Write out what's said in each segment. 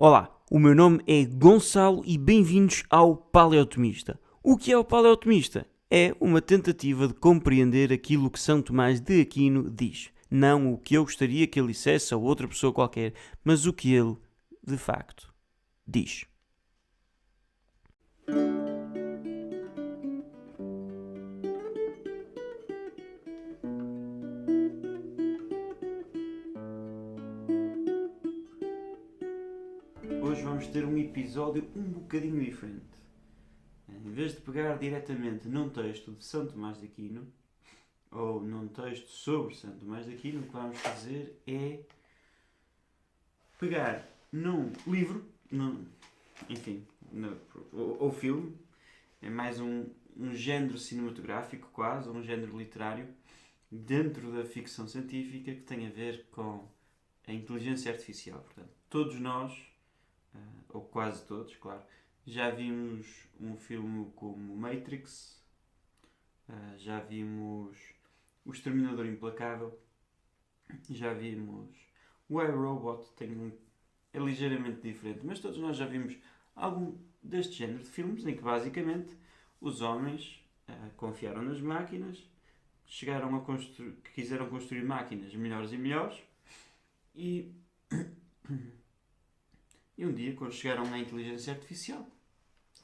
Olá, o meu nome é Gonçalo e bem-vindos ao Paleotomista. O que é o Paleotomista? É uma tentativa de compreender aquilo que São Tomás de Aquino diz. Não o que eu gostaria que ele dissesse a outra pessoa qualquer, mas o que ele, de facto, diz. Hoje vamos ter um episódio um bocadinho diferente. Em vez de pegar diretamente num texto de São Tomás de Aquino, ou num texto sobre São Tomás de Aquino, o que vamos fazer é pegar num livro, ou filme, é mais um género cinematográfico quase, um género literário, dentro da ficção científica que tem a ver com a inteligência artificial. Portanto, todos nós, ou quase todos, claro, já vimos um filme como Matrix, já vimos O Exterminador Implacável, já vimos o iRobot, é ligeiramente diferente, mas todos nós já vimos algum deste género de filmes em que basicamente os homens confiaram nas máquinas, quiseram construir máquinas melhores e melhores e, e um dia, quando chegaram à inteligência artificial,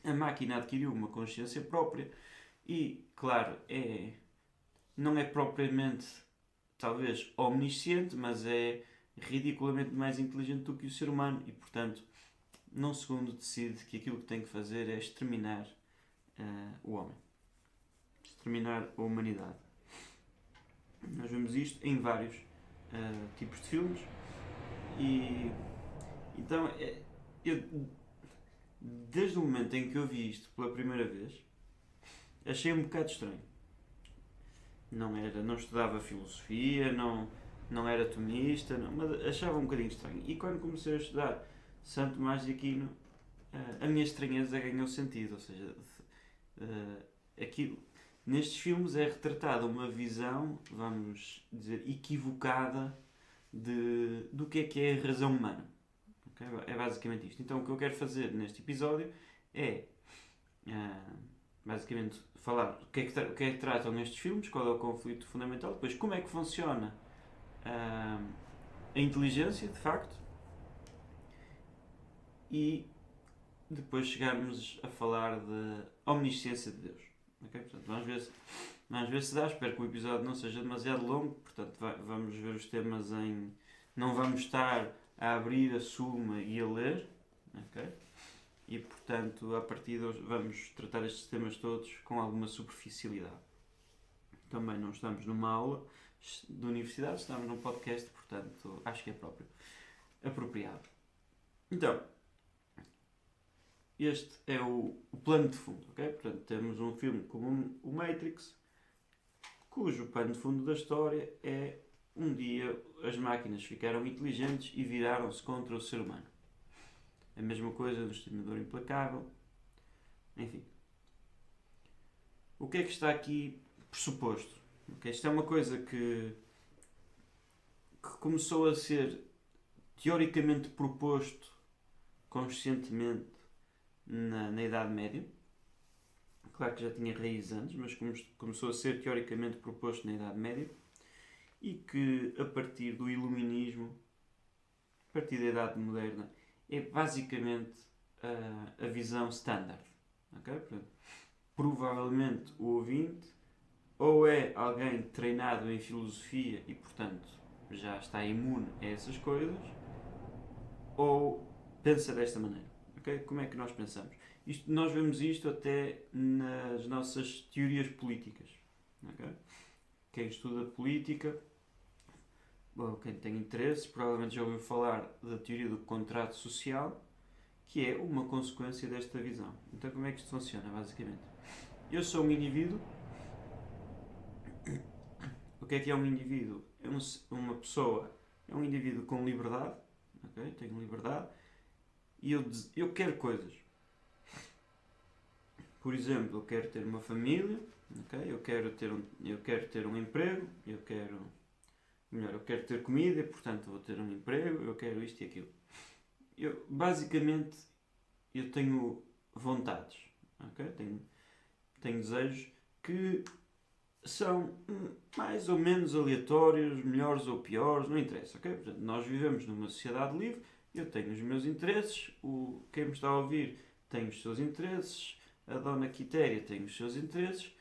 a máquina adquiriu uma consciência própria e, claro, não é propriamente, talvez, omnisciente, mas é ridiculamente mais inteligente do que o ser humano e, portanto, num segundo decide que aquilo que tem que fazer é exterminar o homem. Exterminar a humanidade. Nós vemos isto em vários tipos de filmes e então eu, desde o momento em que eu vi isto pela primeira vez, achei um bocado estranho. Não estudava filosofia, não era tomista, mas achava um bocadinho estranho. E quando comecei a estudar São Tomás de Aquino, a minha estranheza ganhou sentido. Ou seja, aquilo, nestes filmes é retratada uma visão, vamos dizer, equivocada do que é a razão humana. Okay? É basicamente isto. Então o que eu quero fazer neste episódio é basicamente falar o que é que tratam nestes filmes, qual é o conflito fundamental, depois como é que funciona a inteligência, de facto, e depois chegarmos a falar de omnisciência de Deus. Okay? Portanto, vamos ver se dá. Espero que o episódio não seja demasiado longo, portanto vamos ver os temas em... Não vamos estar a abrir a suma e a ler, okay? E portanto, a partir de hoje, vamos tratar estes temas todos com alguma superficialidade. Também não estamos numa aula de universidade, estamos num podcast, portanto acho que é apropriado. Então, este é o plano de fundo, ok? Portanto, temos um filme como o Matrix, cujo plano de fundo da história é um dia as máquinas ficaram inteligentes e viraram-se contra o ser humano. A mesma coisa do Exterminador Implacável. Enfim. O que é que está aqui pressuposto? Okay? Isto é uma coisa que começou a ser teoricamente proposto conscientemente na Idade Média. Claro que já tinha raízes antes, mas começou a ser teoricamente proposto na Idade Média e que a partir do Iluminismo, a partir da Idade Moderna, é basicamente a visão standard. Okay? Portanto, provavelmente o ouvinte ou é alguém treinado em filosofia e, portanto, já está imune a essas coisas, ou pensa desta maneira. Okay? Como é que nós pensamos? Nós vemos isto até nas nossas teorias políticas. Okay? Quem estuda política, quem tem interesse, provavelmente já ouviu falar da teoria do contrato social, que é uma consequência desta visão. Então, como é que isto funciona, basicamente? Eu sou um indivíduo. O que é um indivíduo? Uma pessoa, é um indivíduo com liberdade, okay? Tenho liberdade, e eu quero coisas. Por exemplo, eu quero ter uma família, okay? eu quero ter um emprego, eu quero ter comida, portanto vou ter um emprego, eu quero isto e aquilo. basicamente, eu tenho vontades, ok? Tenho desejos que são mais ou menos aleatórios, melhores ou piores, não interessa, ok? Portanto, nós vivemos numa sociedade livre, eu tenho os meus interesses, quem me está a ouvir tem os seus interesses, a dona Quitéria tem os seus interesses,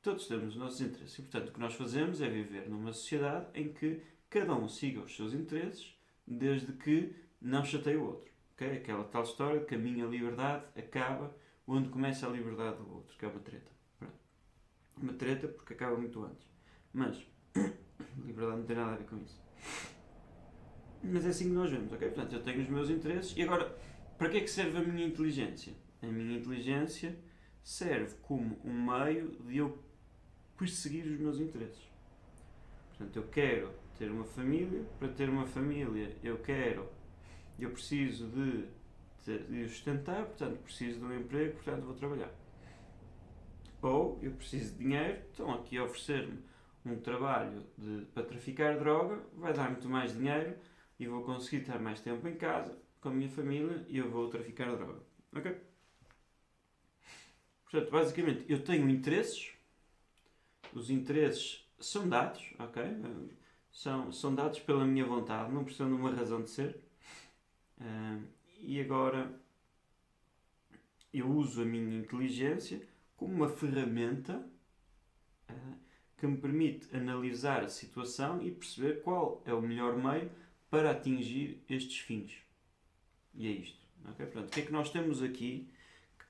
todos temos os nossos interesses. E, portanto, o que nós fazemos é viver numa sociedade em que cada um siga os seus interesses, desde que não chateie o outro. Okay? Aquela tal história de que a minha liberdade acaba onde começa a liberdade do outro, que é uma treta. Pronto. Uma treta porque acaba muito antes. Mas, liberdade não tem nada a ver com isso. Mas é assim que nós vemos, ok? Portanto, eu tenho os meus interesses e agora, para que é que serve a minha inteligência? A minha inteligência serve como um meio de eu perseguir os meus interesses. Portanto, eu quero ter uma família, para ter uma família eu preciso de sustentar, portanto preciso de um emprego, portanto vou trabalhar. Ou eu preciso de dinheiro, estão aqui a oferecer-me um trabalho para traficar droga, vai dar muito mais dinheiro e vou conseguir estar mais tempo em casa com a minha família e eu vou traficar droga. Ok? Portanto, basicamente, eu tenho interesses, os interesses são dados, ok? São dados pela minha vontade, não precisam de uma razão de ser. E agora eu uso a minha inteligência como uma ferramenta que me permite analisar a situação e perceber qual é o melhor meio para atingir estes fins. E é isto. Okay? Portanto, o que é que nós temos aqui que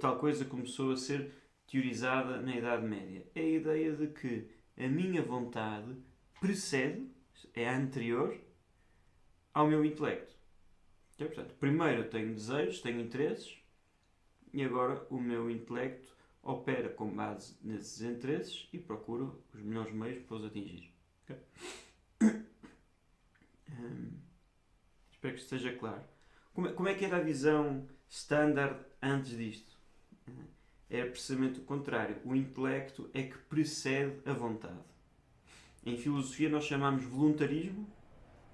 tal coisa começou a ser teorizada na Idade Média? É a ideia de que a minha vontade precede, é anterior ao meu intelecto. Okay? Portanto, primeiro eu tenho desejos, tenho interesses e agora o meu intelecto opera com base nesses interesses e procura os melhores meios para os atingir. Okay? Espero que esteja claro. Como é que era a visão standard antes disto? Era precisamente o contrário. O intelecto é que precede a vontade. Em filosofia nós chamamos voluntarismo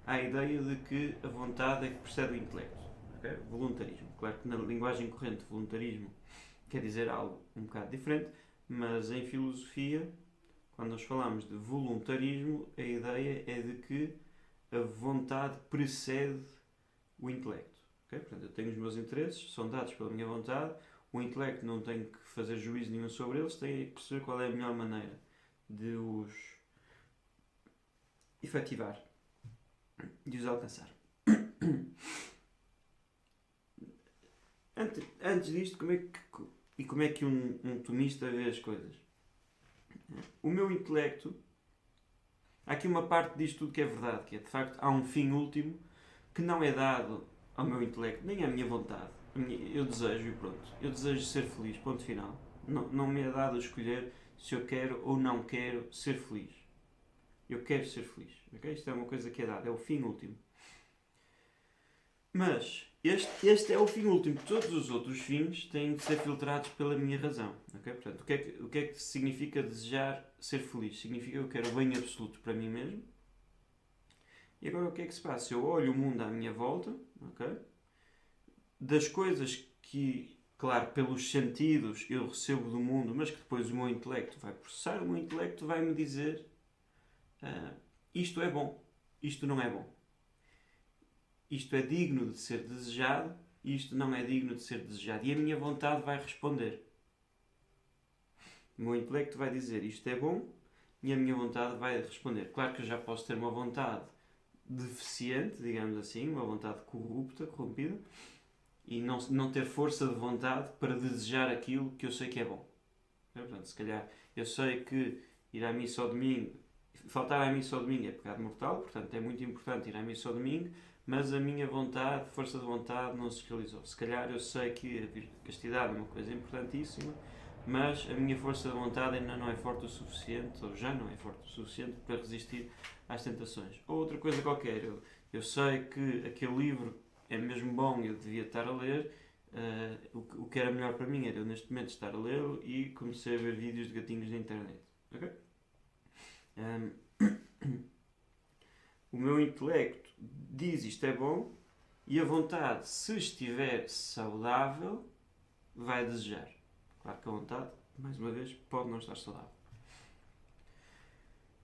à ideia de que a vontade é que precede o intelecto. Okay? Voluntarismo. Claro que na linguagem corrente voluntarismo quer dizer algo um bocado diferente, mas em filosofia, quando nós falamos de voluntarismo, a ideia é de que a vontade precede o intelecto. Okay? Portanto, eu tenho os meus interesses, são dados pela minha vontade, o intelecto não tem que fazer juízo nenhum sobre eles, tem que perceber qual é a melhor maneira de os efetivar, de os alcançar. Antes disto, como é que um tomista vê as coisas? O meu intelecto, há aqui uma parte disto tudo que é verdade, que é de facto há um fim último que não é dado ao meu intelecto, nem à minha vontade. Eu desejo e pronto. Eu desejo ser feliz, ponto final. Não me é dado a escolher se eu quero ou não quero ser feliz. Eu quero ser feliz. Okay? Isto é uma coisa que é dada, é o fim último. Mas este é o fim último. Todos os outros fins têm de ser filtrados pela minha razão. Okay? Portanto, o que é que significa desejar ser feliz? Significa que eu quero o bem absoluto para mim mesmo. E agora o que é que se passa? Eu olho o mundo à minha volta, okay? Das coisas que, claro, pelos sentidos eu recebo do mundo, mas que depois o meu intelecto vai processar, o meu intelecto vai me dizer isto é bom, isto não é bom. Isto é digno de ser desejado e isto não é digno de ser desejado. E a minha vontade vai responder. O meu intelecto vai dizer isto é bom e a minha vontade vai responder. Claro que eu já posso ter uma vontade deficiente, digamos assim, uma vontade corrompida, e não ter força de vontade para desejar aquilo que eu sei que é bom. Portanto, se calhar eu sei que ir à missa ao domingo, faltar à missa ao domingo é pecado mortal, portanto é muito importante ir à missa ao domingo, mas a minha vontade, força de vontade, não se realizou. Se calhar eu sei que a castidade é uma coisa importantíssima, mas a minha força de vontade ainda não é forte o suficiente, ou já não é forte o suficiente para resistir às tentações. Ou outra coisa qualquer, eu sei que aquele livro é mesmo bom e eu devia estar a ler, o que era melhor para mim era eu neste momento estar a lê-lo e comecei a ver vídeos de gatinhos na internet. Ok? O meu intelecto diz isto é bom E a vontade, se estiver saudável, vai desejar. Claro que a vontade, mais uma vez, pode não estar saudável.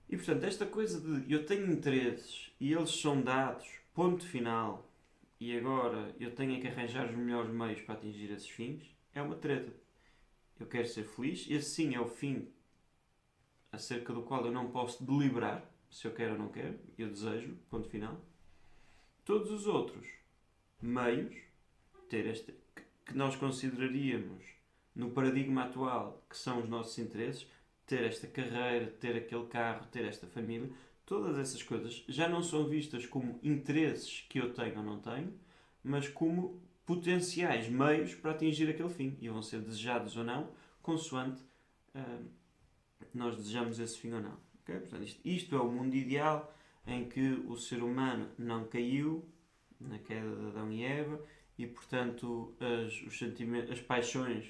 E portanto, esta coisa de eu tenho interesses e eles são dados, ponto final, e agora eu tenho que arranjar os melhores meios para atingir esses fins, é uma treta. Eu quero ser feliz, esse sim é o fim acerca do qual eu não posso deliberar se eu quero ou não quero, eu desejo, ponto final. Todos os outros meios, que nós consideraríamos no paradigma atual que são os nossos interesses, ter esta carreira, ter aquele carro, ter esta família, todas essas coisas já não são vistas como interesses que eu tenho ou não tenho, mas como potenciais meios para atingir aquele fim. E vão ser desejados ou não, consoante nós desejamos esse fim ou não. Okay? Portanto, isto é o mundo ideal em que o ser humano não caiu na queda de Adão e Eva e, portanto, as paixões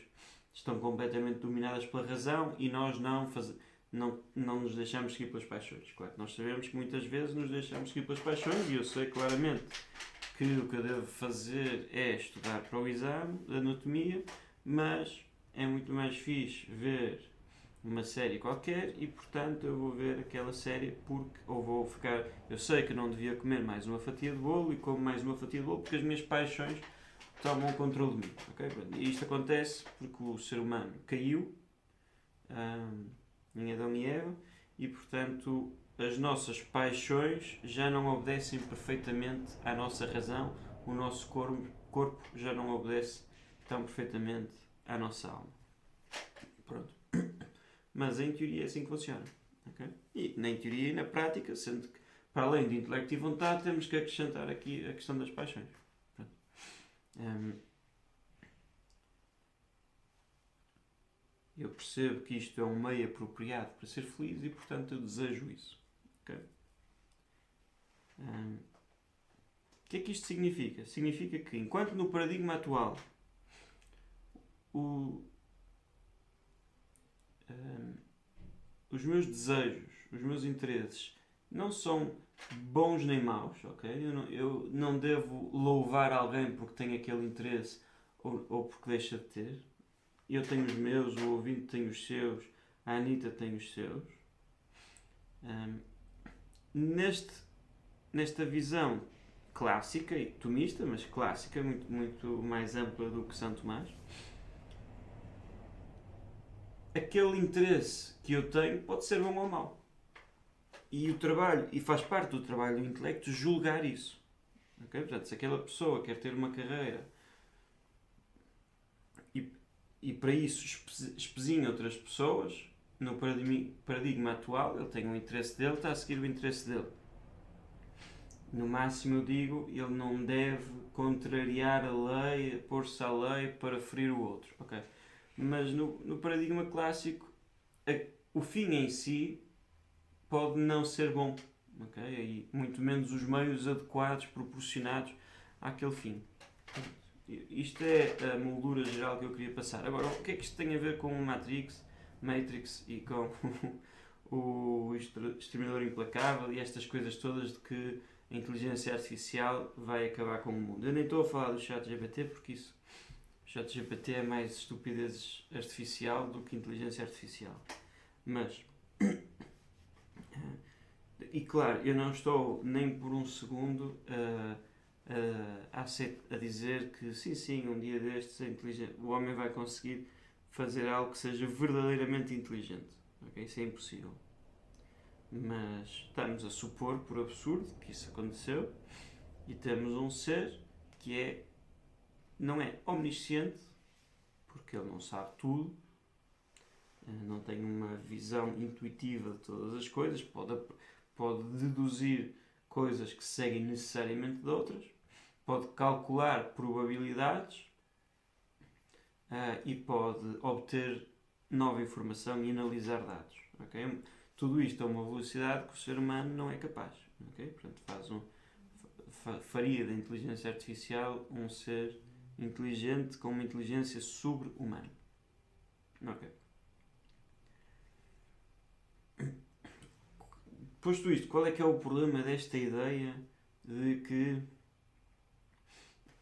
estão completamente dominadas pela razão e nós não nos deixamos seguir pelas paixões. Claro, nós sabemos que muitas vezes nos deixamos seguir pelas paixões e eu sei claramente que o que eu devo fazer é estudar para o exame de anatomia, mas é muito mais fixe ver uma série qualquer e, portanto, eu vou ver aquela série eu sei que não devia comer mais uma fatia de bolo e como mais uma fatia de bolo porque as minhas paixões tomam o controle de mim. Okay? E isto acontece porque o ser humano caiu em Adão e Eva e, portanto, as nossas paixões já não obedecem perfeitamente à nossa razão, o nosso corpo já não obedece tão perfeitamente à nossa alma. Pronto. Mas em teoria é assim que funciona. Okay? E na teoria e na prática, sendo que para além de intelecto e vontade, temos que acrescentar aqui a questão das paixões. Eu percebo que isto é um meio apropriado para ser feliz e, portanto, eu desejo isso. Okay? O que é que isto significa? Significa que, enquanto no paradigma atual os meus desejos, os meus interesses não são bons nem maus, ok? Eu não devo louvar alguém porque tem aquele interesse ou porque deixa de ter. Eu tenho os meus, o ouvinte tem os seus, a Anitta tem os seus. Nesta visão clássica e tomista, mas clássica, muito, muito mais ampla do que São Tomás, aquele interesse que eu tenho pode ser bom ou mau. E faz parte do trabalho do intelecto julgar isso. Okay? Portanto, se aquela pessoa quer ter uma carreira e para isso espezinha outras pessoas, no paradigma atual, ele tem um interesse dele, está a seguir o interesse dele. No máximo, eu digo, ele não deve contrariar a lei, pôr-se à lei para ferir o outro. Okay? Mas no paradigma clássico, o fim em si pode não ser bom. Okay? E muito menos os meios adequados, proporcionados àquele fim. Isto é a moldura geral que eu queria passar. Agora, o que é que isto tem a ver com o Matrix e com o Exterminador Implacável e estas coisas todas de que a inteligência artificial vai acabar com o mundo? Eu nem estou a falar do ChatGPT porque o ChatGPT é mais estupidez artificial do que inteligência artificial. Mas, e claro, eu não estou nem por um segundo a dizer que sim, um dia destes o homem vai conseguir fazer algo que seja verdadeiramente inteligente. Okay? Isso é impossível. Mas estamos a supor, por absurdo, que isso aconteceu e temos um ser que não é omnisciente, porque ele não sabe tudo, não tem uma visão intuitiva de todas as coisas, pode deduzir coisas que seguem necessariamente de outras, pode calcular probabilidades e pode obter nova informação e analisar dados. Okay? Tudo isto a uma velocidade que o ser humano não é capaz. Okay? Portanto, faria da inteligência artificial um ser inteligente com uma inteligência sobre-humana. Okay. Posto isto, qual é que é o problema desta ideia de que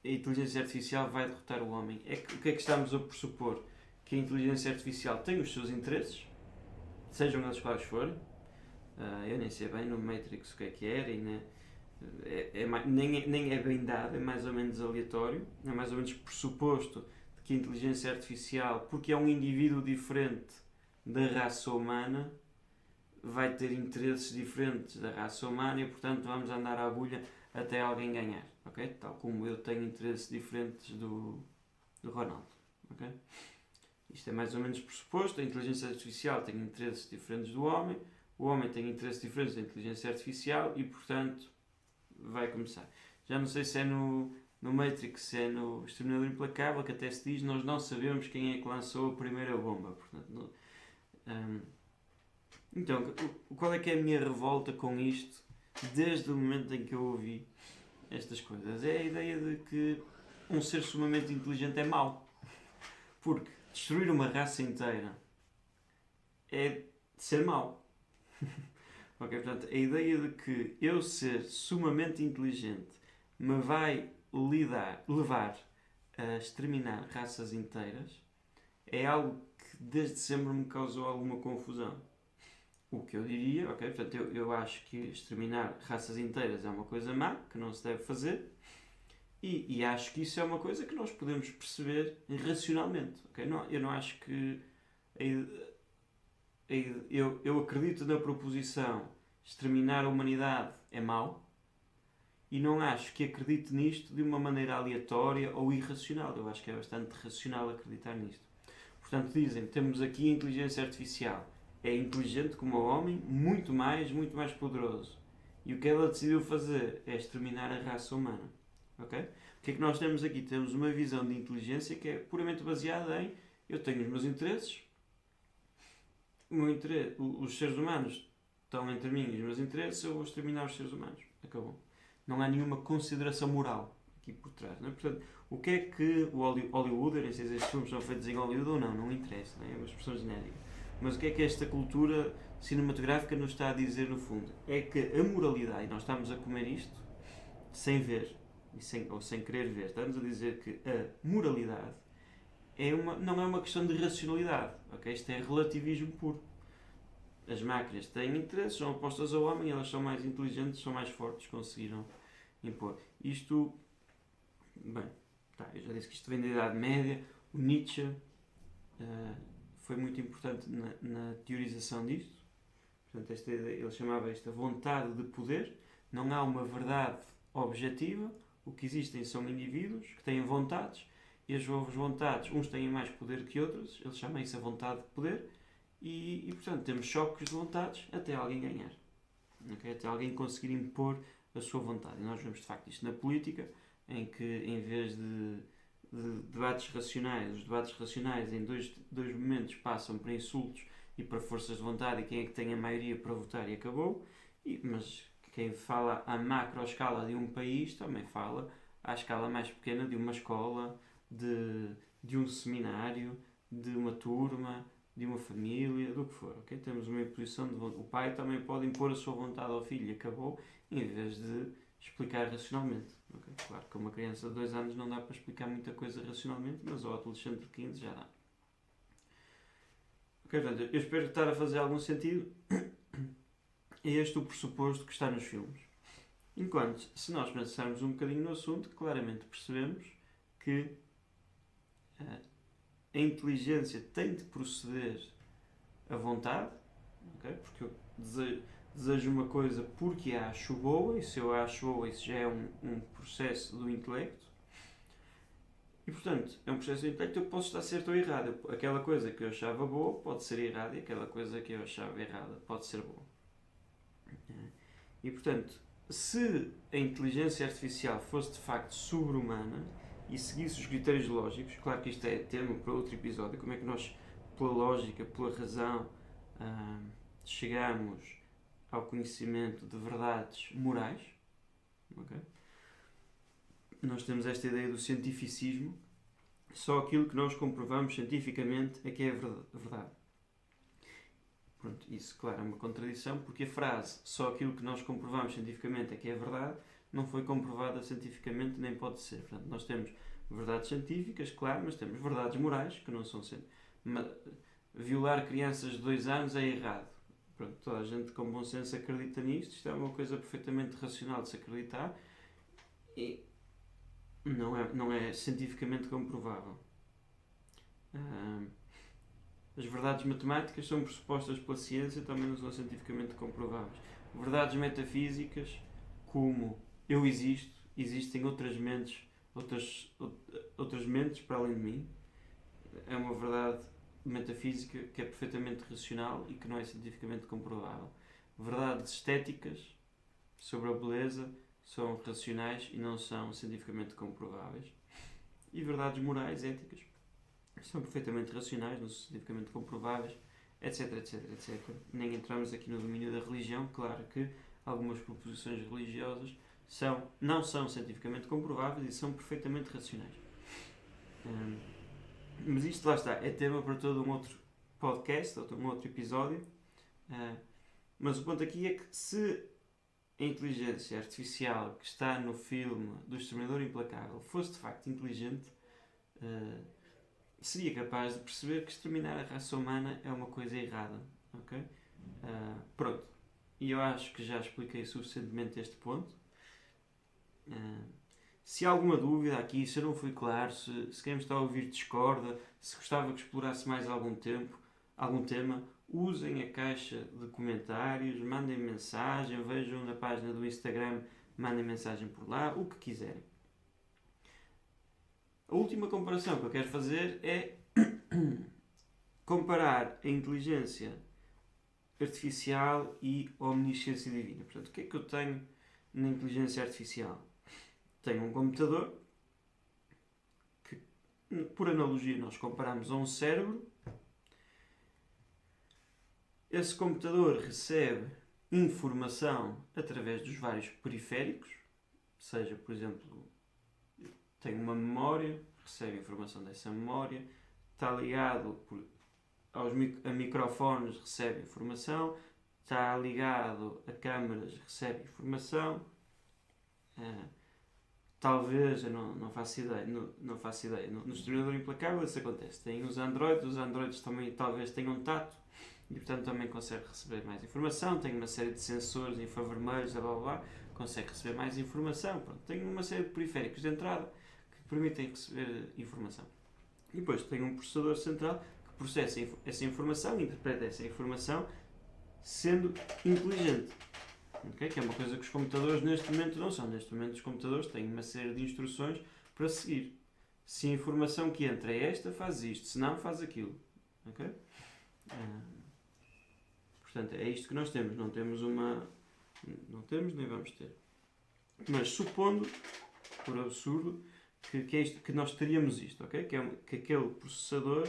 a inteligência artificial vai derrotar o homem. O que é que estamos a pressupor? Que a inteligência artificial tem os seus interesses, sejam eles quais forem. Eu nem sei bem no Matrix o que era, e nem é bem dado, é mais ou menos aleatório, é mais ou menos pressuposto de que a inteligência artificial, porque é um indivíduo diferente da raça humana, vai ter interesses diferentes da raça humana e, portanto, vamos andar à agulha até alguém ganhar, ok? Tal como eu tenho interesses diferentes do Ronaldo, ok? Isto é mais ou menos pressuposto. A inteligência artificial tem interesses diferentes do homem, o homem tem interesses diferentes da inteligência artificial e, portanto, vai começar. Já não sei se é no Matrix, se é no Exterminador Implacável, que até se diz: nós não sabemos quem é que lançou a primeira bomba. Portanto, então, qual é que é a minha revolta com isto desde o momento em que eu ouvi estas coisas? É a ideia de que um ser sumamente inteligente é mau. Porque destruir uma raça inteira é ser mau. Ok, portanto, a ideia de que eu ser sumamente inteligente me vai levar a exterminar raças inteiras é algo que desde sempre me causou alguma confusão. O que eu diria, ok, portanto, eu acho que exterminar raças inteiras é uma coisa má, que não se deve fazer, e acho que isso é uma coisa que nós podemos perceber racionalmente, ok? Eu não acho que... Eu acredito na proposição exterminar a humanidade é mau, e não acho que acredite nisto de uma maneira aleatória ou irracional. Eu acho que é bastante racional acreditar nisto. Portanto, dizem, temos aqui a inteligência artificial. É inteligente como o homem, muito mais poderoso. E o que ela decidiu fazer é exterminar a raça humana. Ok? O que é que nós temos aqui? Temos uma visão de inteligência que é puramente baseada em: eu tenho os meus interesses, os seres humanos estão entre mim e os meus interesses, eu vou exterminar os seres humanos. Acabou. Não há nenhuma consideração moral aqui por trás. Não é? Portanto, o que é que o Hollywood, eu nem sei se estes filmes são feitos em Hollywood ou não interessa, não é uma expressão genérica. Mas o que é que esta cultura cinematográfica nos está a dizer no fundo? É que a moralidade, e nós estamos a comer isto sem ver, ou sem querer ver, estamos a dizer que a moralidade não é uma questão de racionalidade, ok? Isto é relativismo puro. As máquinas têm interesses, são opostas ao homem, elas são mais inteligentes, são mais fortes, conseguiram impor. Isto, bem, eu já disse que isto vem da Idade Média. O Nietzsche foi muito importante na teorização disto. Portanto, ele chamava isto a vontade de poder. Não há uma verdade objetiva, o que existem são indivíduos que têm vontades, e as vontades, uns têm mais poder que outros, ele chama isso a vontade de poder, e portanto temos choques de vontades até alguém ganhar, okay? Até alguém conseguir impor a sua vontade. E nós vemos de facto isto na política, em que em vez de debates racionais, os debates racionais em dois momentos passam para insultos e para forças de vontade, e quem é que tem a maioria para votar e acabou. Mas quem fala à macro escala de um país também fala à escala mais pequena de uma escola, de um seminário, de uma turma, de uma família, do que for. Okay? Temos uma imposição de vontade. O pai também pode impor a sua vontade ao filho e acabou, em vez de explicar racionalmente. Okay? Claro que uma criança de 2 anos não dá para explicar muita coisa racionalmente, mas ao adolescente de 15 já dá. Okay, portanto, eu espero estar a fazer algum sentido. É este o pressuposto que está nos filmes. Enquanto, se nós pensarmos um bocadinho no assunto, claramente percebemos que a inteligência tem de proceder à vontade, okay? Porque eu desejo uma coisa porque a acho boa, e se eu a acho boa, isso já é um processo do intelecto. E portanto, é um processo do intelecto, eu posso estar certo ou errado. Aquela coisa que eu achava boa pode ser errada, e aquela coisa que eu achava errada pode ser boa. E portanto, se a inteligência artificial fosse de facto sobre-humana e seguisse os critérios lógicos, claro que isto é tema para outro episódio, como é que nós, pela lógica, pela razão, chegamos ao conhecimento de verdades morais, okay? Nós temos esta ideia do cientificismo, só aquilo que nós comprovamos cientificamente é que é verdade. Pronto, isso, claro, é uma contradição, porque a frase só aquilo que nós comprovamos cientificamente é que é verdade não foi comprovada cientificamente, nem pode ser. Portanto, nós temos verdades científicas, claro, mas temos verdades morais, que não são violar crianças de 2 anos é errado. Pronto, toda a gente com bom senso acredita nisto, isto é uma coisa perfeitamente racional de se acreditar e não é cientificamente comprovável. As verdades matemáticas são pressupostas pela ciência e também não são cientificamente comprováveis. Verdades metafísicas, como eu existo, existem outras mentes para além de mim, é uma verdade metafísica que é perfeitamente racional e que não é cientificamente comprovável. Verdades estéticas sobre a beleza são racionais e não são cientificamente comprováveis. E verdades morais, éticas, são perfeitamente racionais, não são cientificamente comprováveis, etc, etc, etc. Nem entramos aqui no domínio da religião. Claro que algumas proposições religiosas não são cientificamente comprováveis e são perfeitamente racionais. Mas isto, lá está, é tema para todo um outro podcast, ou um outro episódio. Mas o ponto aqui é que se a inteligência artificial que está no filme do Exterminador Implacável fosse de facto inteligente, seria capaz de perceber que exterminar a raça humana é uma coisa errada. Okay? Pronto. E eu acho que já expliquei suficientemente este ponto. Se há alguma dúvida aqui, se eu não fui claro, se quem me está a ouvir discorda, se gostava que explorasse mais algum tema, usem a caixa de comentários, mandem mensagem, vejam na página do Instagram, mandem mensagem por lá, o que quiserem. A última comparação que eu quero fazer é comparar a inteligência artificial e a omnisciência divina. Portanto, o que é que eu tenho na inteligência artificial? Tenho um computador que, por analogia, nós comparamos a um cérebro. Esse computador recebe informação através dos vários periféricos, seja, por exemplo, tem uma memória, recebe informação dessa memória, está ligado a microfones, recebe informação, está ligado a câmaras, recebe informação. Talvez, eu não faço ideia, não faço ideia. No Exterminador Implacável isso acontece. Tem os androides também talvez tenham tato e portanto também consegue receber mais informação. Tem uma série de sensores infravermelhos, blá blá blá, consegue receber mais informação. Pronto, tem uma série de periféricos de entrada que permitem receber informação. E depois tem um processador central que processa essa informação e interpreta essa informação sendo inteligente. Okay? Que é uma coisa que os computadores neste momento não são. Neste momento os computadores têm uma série de instruções para seguir. Se a informação que entra é esta, faz isto. Se não, faz aquilo. Okay? Portanto, é isto que nós temos. Não temos nem vamos ter. Mas supondo, por absurdo, que nós teríamos isto. Okay? Que aquele processador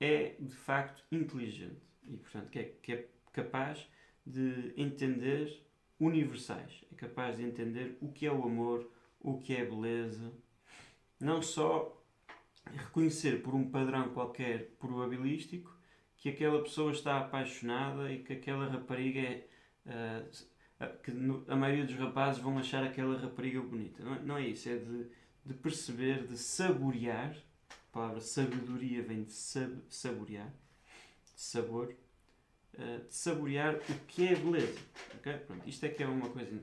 é de facto inteligente. E portanto que é capaz de entender universais, é capaz de entender o que é o amor, o que é a beleza, não só reconhecer por um padrão qualquer probabilístico que aquela pessoa está apaixonada e que aquela rapariga que a maioria dos rapazes vão achar aquela rapariga bonita. Não é isso, é de perceber, de saborear. A palavra sabedoria vem de saborear, de sabor. De saborear o que é beleza. Okay? Pronto, isto é que é uma coisa,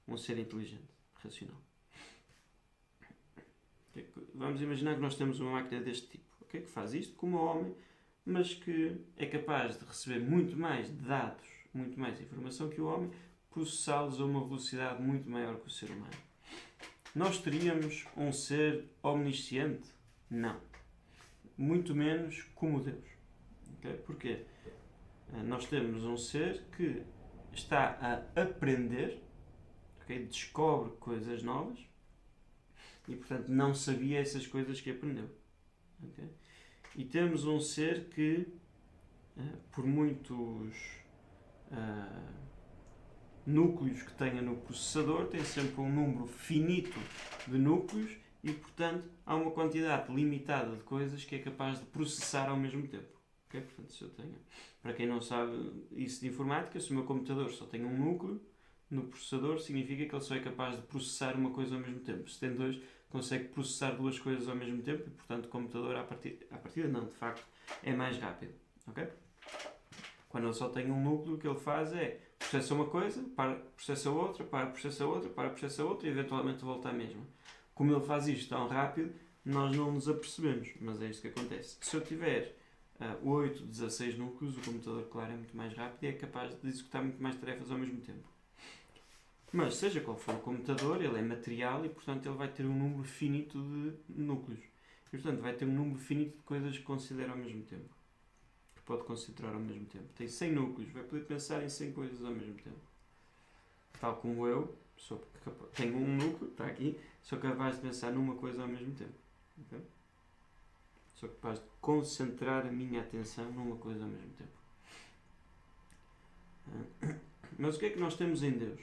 um ser inteligente, racional. Okay? Vamos imaginar que nós temos uma máquina deste tipo, okay? Que faz isto como o homem, mas que é capaz de receber muito mais dados, muito mais informação que o homem, processá-los a uma velocidade muito maior que o ser humano. Nós teríamos um ser omnisciente? Não. Muito menos como Deus. Okay? Porquê? Nós temos um ser que está a aprender, okay? Descobre coisas novas e, portanto, não sabia essas coisas que aprendeu. Okay? E temos um ser que, por muitos núcleos que tenha no processador, tem sempre um número finito de núcleos e, portanto, há uma quantidade limitada de coisas que é capaz de processar ao mesmo tempo. Okay? Portanto, se eu tenho, para quem não sabe isso de informática, se o meu computador só tem um núcleo, no processador, significa que ele só é capaz de processar uma coisa ao mesmo tempo. Se tem 2, consegue processar 2 coisas ao mesmo tempo e, portanto, o computador, à partida não, de facto, é mais rápido. Okay? Quando ele só tem um núcleo, o que ele faz é processa uma coisa, processa outra, processa outra, processa outra e eventualmente volta à mesma. Como ele faz isto tão rápido, nós não nos apercebemos, mas é isto que acontece. Se eu tiver 8, 16 núcleos, o computador, claro, é muito mais rápido e é capaz de executar muito mais tarefas ao mesmo tempo. Mas, seja qual for o computador, ele é material e, portanto, ele vai ter um número finito de núcleos. E, portanto, vai ter um número finito de coisas que considera ao mesmo tempo. Que pode considerar ao mesmo tempo. Tem 100 núcleos, vai poder pensar em 100 coisas ao mesmo tempo. Tal como eu, tenho um núcleo, está aqui, sou capaz de pensar numa coisa ao mesmo tempo. Okay? Sou capaz de concentrar a minha atenção numa coisa ao mesmo tempo. Mas o que é que nós temos em Deus?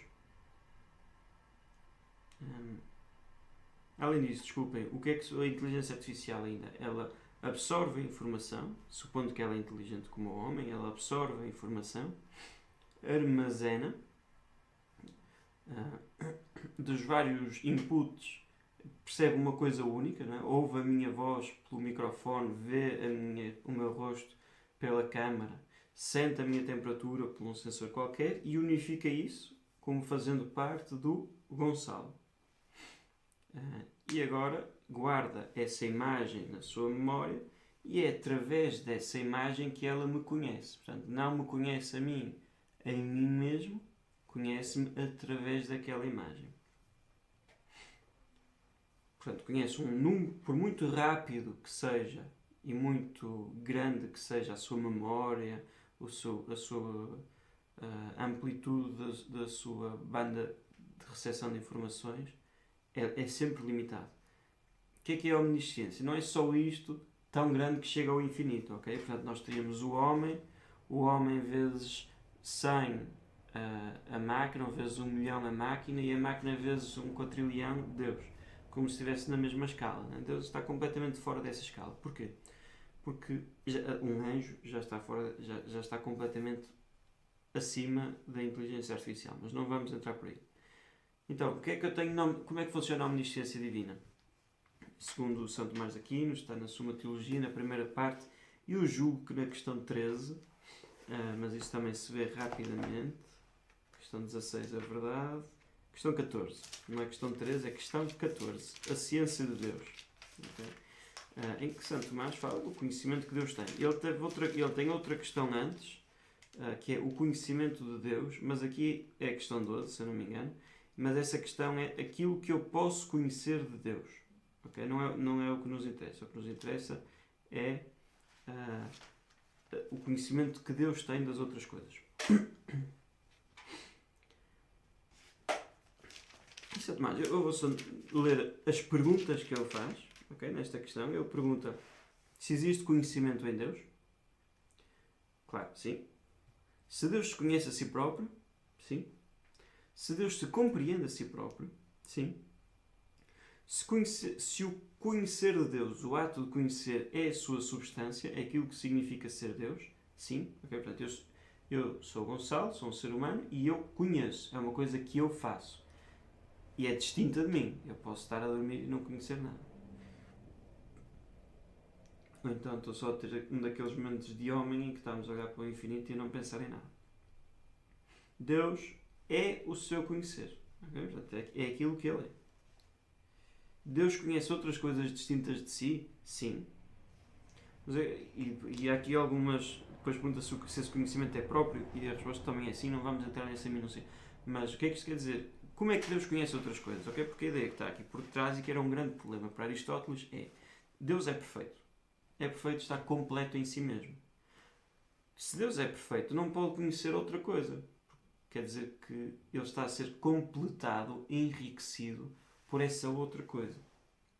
Além disso, desculpem, o que é que a inteligência artificial ainda? Ela absorve a informação, supondo que ela é inteligente como o homem, ela absorve a informação, armazena dos vários inputs, percebe uma coisa única, não é? Ouve a minha voz pelo microfone, vê o meu rosto pela câmara, sente a minha temperatura por um sensor qualquer e unifica isso como fazendo parte do Gonçalo. E agora guarda essa imagem na sua memória e é através dessa imagem que ela me conhece. Portanto, não me conhece a mim em mim mesmo, conhece-me através daquela imagem. Portanto, conhece um número, por muito rápido que seja e muito grande que seja a sua memória, a sua amplitude da sua banda de recepção de informações, é sempre limitado. O que é a omnisciência? Não é só isto tão grande que chega ao infinito, ok? Portanto, nós teríamos o homem vezes 100 a máquina, ou vezes 1 milhão a máquina, e a máquina vezes 1 quatrilhão Deus. Como se estivesse na mesma escala. Né? Deus está completamente fora dessa escala. Porquê? Porque um anjo já está completamente acima da inteligência artificial. Mas não vamos entrar por aí. Então, o que é que eu tenho? Como é que funciona a omnisciência divina? Segundo o Santo Tomás de Aquino, está na Suma Teologia, na primeira parte, e eu julgo que na questão 13, mas isso também se vê rapidamente. Questão 16 é verdade. Questão 14. Não é questão 13, é questão 14. A ciência de Deus. Okay? Em que Santo Tomás fala do conhecimento que Deus tem. Ele tem outra questão antes, que é o conhecimento de Deus, mas aqui é a questão 12, se eu não me engano. Mas essa questão é aquilo que eu posso conhecer de Deus. Okay? Não é o que nos interessa. O que nos interessa é o conhecimento que Deus tem das outras coisas. Santo Tomás, eu vou só ler as perguntas que ele faz, okay, nesta questão. Ele pergunta se existe conhecimento em Deus. Claro, sim. Se Deus se conhece a si próprio, sim. Se Deus se compreende a si próprio, sim. Se o conhecer de Deus, o ato de conhecer, é a sua substância, é aquilo que significa ser Deus, sim. Okay, portanto, eu sou Gonçalo, sou um ser humano e eu conheço. É uma coisa que eu faço. E é distinta de mim. Eu posso estar a dormir e não conhecer nada. Ou então estou só a ter um daqueles momentos de homem em que estamos a olhar para o infinito e não pensar em nada. Deus é o seu conhecer. Okay? Portanto, é aquilo que Ele é. Deus conhece outras coisas distintas de si? Sim. Mas e há aqui algumas... Depois pergunta-se se esse conhecimento é próprio e a resposta também é sim. Não vamos entrar nessa minúcia. Mas o que é que isto quer dizer? Como é que Deus conhece outras coisas? Okay? Porque a ideia que está aqui por trás e que era um grande problema para Aristóteles é: Deus é perfeito. É perfeito, está completo em si mesmo. Se Deus é perfeito, não pode conhecer outra coisa. Quer dizer que Ele está a ser completado, enriquecido por essa outra coisa.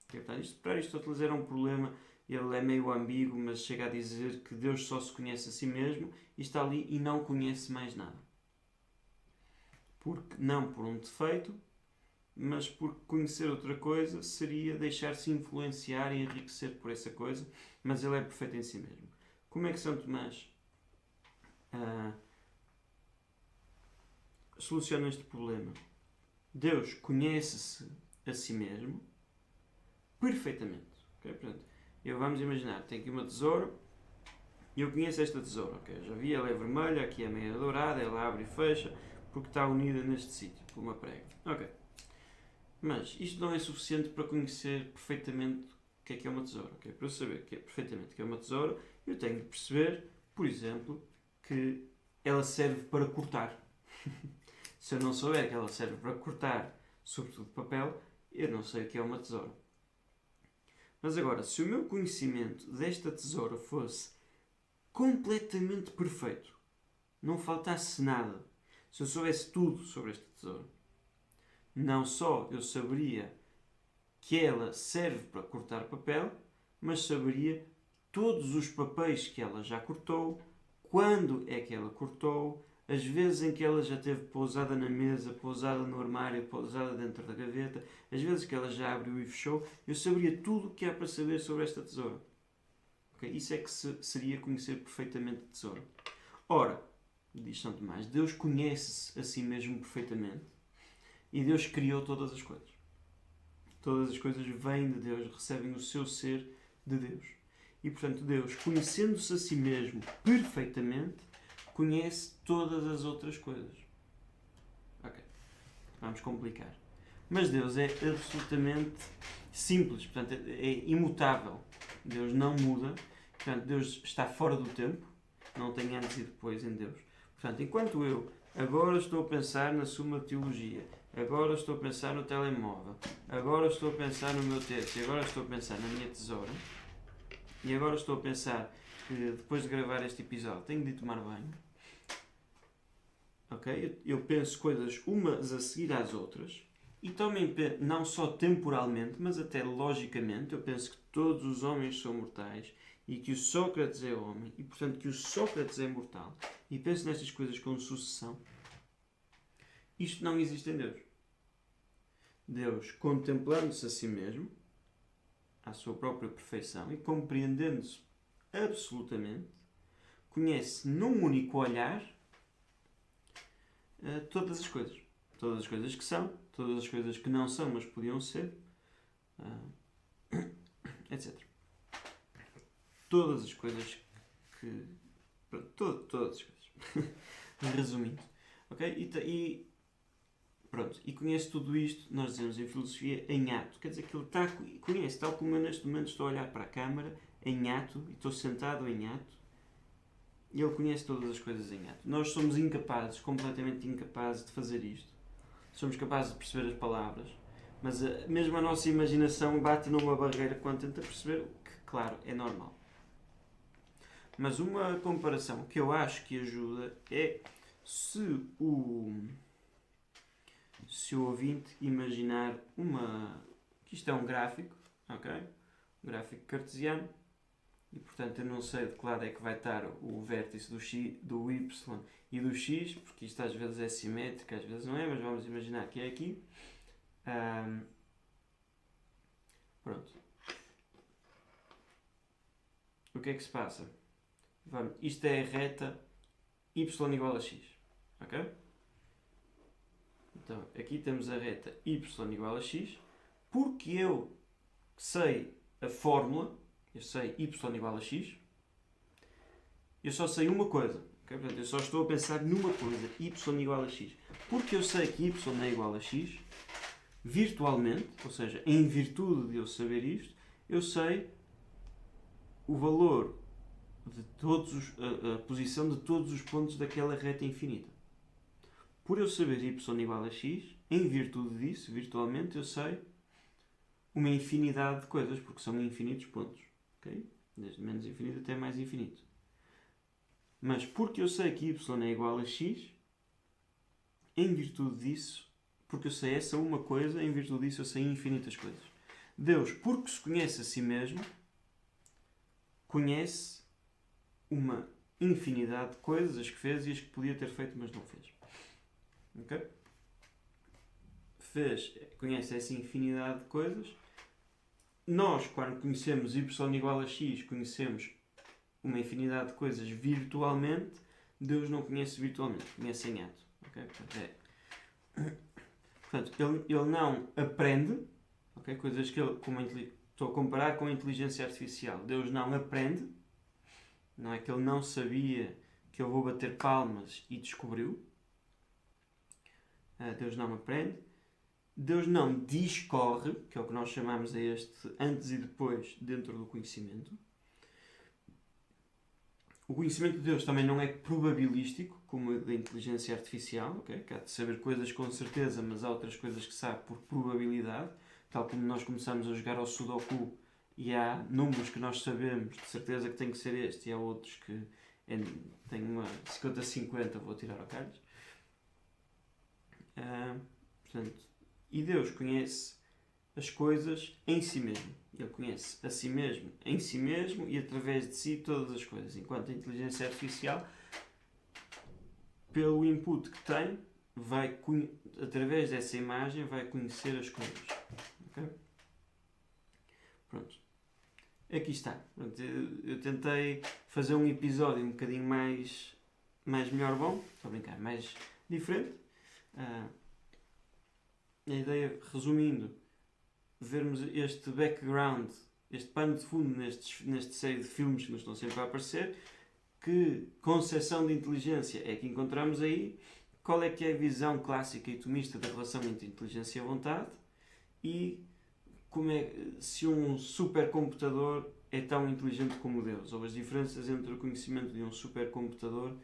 Okay? Portanto, isto para Aristóteles era um problema. Ele é meio ambíguo, mas chega a dizer que Deus só se conhece a si mesmo e está ali e não conhece mais nada. Porque não por um defeito, mas porque conhecer outra coisa seria deixar-se influenciar e enriquecer por essa coisa, mas ele é perfeito em si mesmo. Como é que São Tomás soluciona este problema? Deus conhece-se a si mesmo perfeitamente. Okay? Portanto, vamos imaginar, tem aqui uma tesoura e eu conheço esta tesoura. Okay? Eu já vi, ela é vermelha, aqui é meia dourada, ela abre e fecha porque está unida neste sítio, por uma prega. Ok. Mas isto não é suficiente para conhecer perfeitamente o que é uma tesoura. Okay? Para eu saber perfeitamente o que é uma tesoura, eu tenho de perceber, por exemplo, que ela serve para cortar. Se eu não souber que ela serve para cortar, sobretudo papel, eu não sei o que é uma tesoura. Mas agora, se o meu conhecimento desta tesoura fosse completamente perfeito, não faltasse nada, se eu soubesse tudo sobre esta tesoura, não só eu saberia que ela serve para cortar papel, mas saberia todos os papéis que ela já cortou, quando é que ela cortou, as vezes em que ela já teve pousada na mesa, pousada no armário, pousada dentro da gaveta, as vezes que ela já abriu e fechou, eu saberia tudo o que há para saber sobre esta tesoura. Okay? Isso é que seria conhecer perfeitamente a tesoura. Ora, diz São Tomás, Deus conhece-se a si mesmo perfeitamente e Deus criou todas as coisas. Todas as coisas vêm de Deus, recebem o seu ser de Deus. E, portanto, Deus, conhecendo-se a si mesmo perfeitamente, conhece todas as outras coisas. Ok. Vamos complicar. Mas Deus é absolutamente simples, portanto, é imutável. Deus não muda. Portanto, Deus está fora do tempo. Não tem antes e depois em Deus. Portanto, enquanto eu agora estou a pensar na Suma Teologia, agora estou a pensar no telemóvel, agora estou a pensar no meu texto, e agora estou a pensar na minha tesoura, e agora estou a pensar que depois de gravar este episódio tenho de tomar banho. Ok? Eu penso coisas umas a seguir às outras, e também não só temporalmente, mas até logicamente. Eu penso que todos os homens são mortais e que o Sócrates é homem e, portanto, que o Sócrates é mortal. E penso nestas coisas com sucessão. Isto não existe em Deus. Deus, contemplando-se a si mesmo, à sua própria perfeição e compreendendo-se absolutamente, conhece num único olhar todas as coisas. Todas as coisas que são, todas as coisas que não são, mas podiam ser, etc. Todas as coisas que... Pronto, todas as coisas. Resumindo. Ok? Pronto, e conhece tudo isto, nós dizemos em filosofia, em ato. Quer dizer que ele conhece, tal como eu neste momento estou a olhar para a câmara, em ato, e estou sentado em ato, e ele conhece todas as coisas em ato. Nós somos incapazes, completamente incapazes de fazer isto. Somos capazes de perceber as palavras, mas mesmo a nossa imaginação bate numa barreira quando tenta perceber, o que, claro, é normal. Mas uma comparação que eu acho que ajuda é se o ouvinte imaginar que isto é um gráfico, ok? Um gráfico cartesiano, e portanto eu não sei de que lado é que vai estar o vértice do Y e do X, porque isto às vezes é simétrico, às vezes não é, mas vamos imaginar que é aqui. Pronto. O que é que se passa? Isto é a reta Y igual a X, ok? Então, aqui temos a reta y igual a x, porque eu sei a fórmula, eu sei y igual a x, eu só sei uma coisa. Okay? Portanto, eu só estou a pensar numa coisa, y igual a x. Porque eu sei que y é igual a x, virtualmente, ou seja, em virtude de eu saber isto, eu sei o valor de a posição de todos os pontos daquela reta infinita. Por eu saber y igual a x, em virtude disso, virtualmente, eu sei uma infinidade de coisas, porque são infinitos pontos. Okay? Desde menos infinito até mais infinito. Mas porque eu sei que y é igual a x, em virtude disso, porque eu sei essa uma coisa, em virtude disso eu sei infinitas coisas. Deus, porque se conhece a si mesmo, conhece uma infinidade de coisas, as que fez e as que podia ter feito, mas não fez. Ok? Conhece essa infinidade de coisas. Nós, quando conhecemos y igual a x, conhecemos uma infinidade de coisas virtualmente. Deus não conhece virtualmente, conhece em ato. Okay? Portanto, Portanto, ele não aprende, okay? Coisas que ele, estou a comparar com a inteligência artificial. Deus não aprende, não é que ele não sabia que eu vou bater palmas e descobriu. Deus não aprende. Deus não discorre, que é o que nós chamamos a este antes e depois dentro do conhecimento. O conhecimento de Deus também não é probabilístico, como a da inteligência artificial, okay? Que há de saber coisas com certeza, mas há outras coisas que sabe por probabilidade, tal como nós começamos a jogar ao Sudoku e há números que nós sabemos de certeza que tem que ser este e há outros que têm uma 50-50, vou tirar ao calhas. Portanto, e Deus conhece as coisas em si mesmo. Ele conhece a si mesmo, em si mesmo e através de si todas as coisas. Enquanto a inteligência artificial, pelo input que tem, através dessa imagem, vai conhecer as coisas. Okay? Pronto. Aqui está. Pronto, eu tentei fazer um episódio um bocadinho mais melhor bom. Estou a brincar, mais diferente. A ideia, resumindo, vermos este background, este pano de fundo neste série de filmes que nos estão sempre a aparecer, que concepção de inteligência é que encontramos aí, qual é que é a visão clássica e tomista da relação entre inteligência e vontade e se um supercomputador é tão inteligente como Deus, ou as diferenças entre o conhecimento de um supercomputador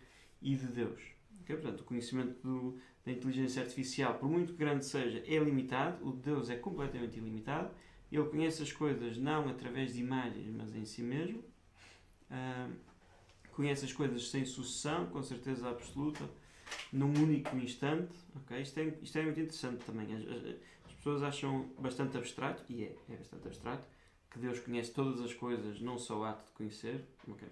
e de Deus. Okay? Portanto, o conhecimento da inteligência artificial, por muito grande seja, é limitado. O de Deus é completamente ilimitado. Ele conhece as coisas não através de imagens, mas em si mesmo. Conhece as coisas sem sucessão, com certeza absoluta, num único instante. Okay? Isto é muito interessante também. As pessoas acham bastante abstrato, e é bastante abstrato, que Deus conhece todas as coisas, não só o ato de conhecer. Okay?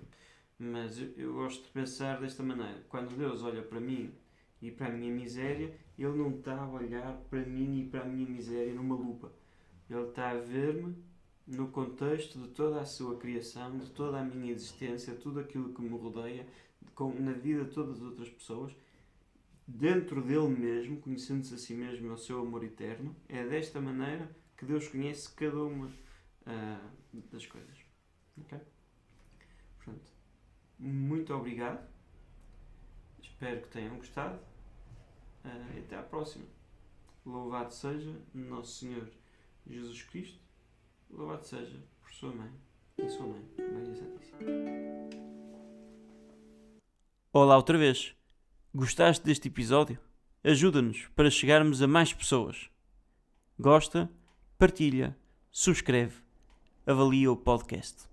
Mas eu gosto de pensar desta maneira. Quando Deus olha para mim e para a minha miséria, Ele não está a olhar para mim e para a minha miséria numa lupa. Ele está a ver-me no contexto de toda a sua criação, de toda a minha existência, tudo aquilo que me rodeia, na vida de todas as outras pessoas, dentro dele mesmo, conhecendo-se a si mesmo e o seu amor eterno. É desta maneira que Deus conhece cada uma das coisas. Ok? Portanto, muito obrigado. Espero que tenham gostado. E até à próxima. Louvado seja Nosso Senhor Jesus Cristo. Louvado seja por sua mãe e sua mãe, Maria Santíssima. Olá outra vez. Gostaste deste episódio? Ajuda-nos para chegarmos a mais pessoas. Gosta, partilha, subscreve, avalia o podcast.